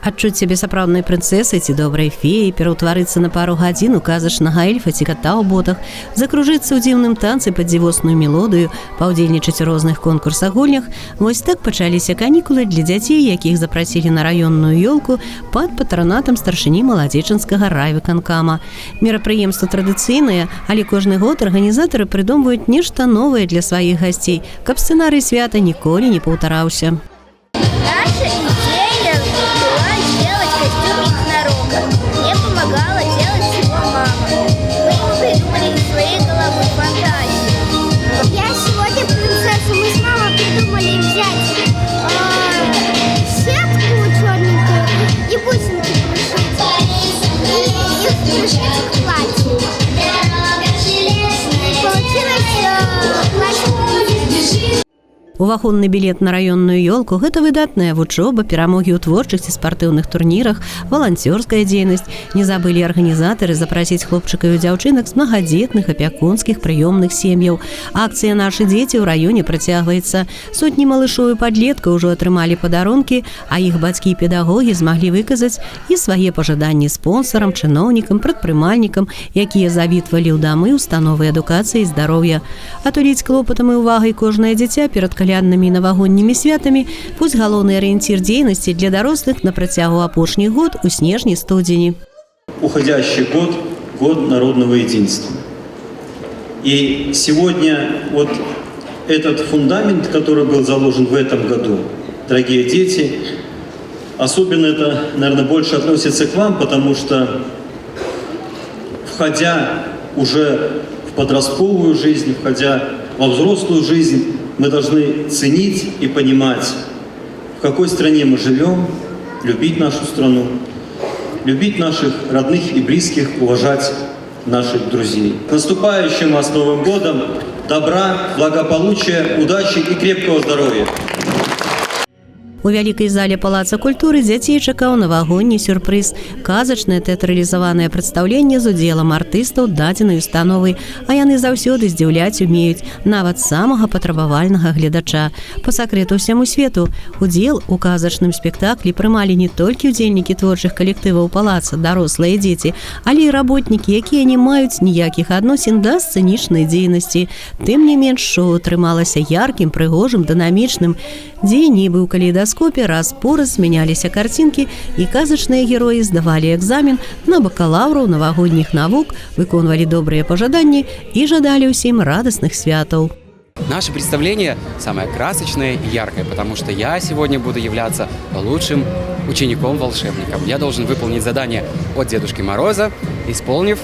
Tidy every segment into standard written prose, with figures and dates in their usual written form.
Адчуць сябе сапраўднай прынцэсай ці добрай феяй, пераўтварыцца на пару гадзін у казачнага эльфа ці ката ў ботах, закружыцца ў дзіўным танцы пад дзівосную мелодыю, паўдзельнічаць у розных конкурсах гульнях. Вось так пачаліся канікулы для дзяцей, якіх запрасілі на раённую ёлку пад патранатам старшыні маладзечанскага райвыканкама. Мерапрыемства традыцыйнае, але кожны год арганізатары прыдумваюць нешта новае для сваіх гасцей, каб сцэнарый свята ніколі не паўтараўся. Мне помогала делать его мама. Мы ему придумали из своей головы фантазию. Я сегодня принцессу. Мы с мамой придумали взять сетку черненькую и бусинки пришить. И их пришить к платью. Получилось платье. Уваходны білет на раённую ёлку – гэта выдатная вучоба, перамогі ў творчых ці спартыўных турнірах, валанцёрская дзейнасць. Не забылі арганізатары запрасіць хлопчыкаў і дзяўчынак з мнагадзетных, апякунскіх, прыёмных сем'яў. Акцыя «Нашы дзеці» ў раёне працягваецца. Сотні малышоў і падлеткаў ужо атрымалі падарункі, а іх бацькі і педагогі змаглі выказаць і свае пажаданні спонсарам, чыноўнікам, прадпрымальнікам, якія завітвалі ў дамы установы адукацыі і здароўя. Атуліць клопатам і увагай кожнае дзіця перад каляднымі і навагоднімі святамі – вось галоўны арыенцір дзейнасці для дарослых на працягу апошніх год у снежні-студзені. Уходящий год – год народного единства. И сегодня вот этот фундамент, который был заложен в этом году, дорогие дети, особенно это, наверное, больше относится к вам, потому что, входя уже в подростковую жизнь, входя во взрослую жизнь, мы должны ценить и понимать, в какой стране мы живем, любить нашу страну, любить наших родных и близких, уважать наших друзей. С наступающим вас Новым годом! Добра, благополучия, удачи и крепкого здоровья! У вялікай зале Палаца культуры дзяцей чакаў навагодні сюрпрыз – казачнае тэатралізаванае прадстаўленне з удзелам артыстаў дадзенай установы, а яны заўсёды здзіўляць умеюць нават самага патрабавальнага гледача. Па сакрэту ўсяму свету, удзел у казачным спектаклі прымалі не толькі ўдзельнікі творчых калектываў палаца, дарослыя дзеці, але і работнікі, якія не маюць ніякіх адносін да сцэнічнай дзейнасці. Тым не менш, шоу атрымалася яркім, прыгожым, дынамічным, дзе нібы ў калейдаскопе раз-пораз змяняліся карцінкі і казачныя героі здавалі экзамен на бакалаўраў навагодніх навук, выконвалі добрыя пажаданні і жадалі ўсім радасных святаў. Наше представление самое красочное и яркое, потому что я сегодня буду являться лучшим учеником-волшебником. Я должен выполнить задание от Дедушки Мороза, исполнив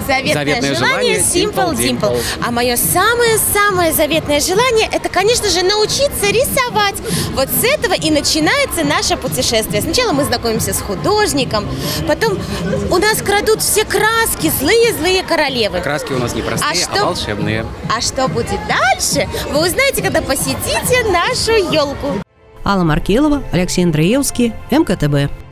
заветное желание Simple Dimple. А мое самое заветное желание – это, конечно же, научиться рисовать. Вот с этого и начинается наше путешествие. Сначала мы знакомимся с художником, потом у нас крадут все краски, злые королевы. Краски у нас не простые, а волшебные. А что будет дальше, вы узнаете, когда посетите нашу елку. Алла Маркелова, Алексей Андреевский, МКТБ.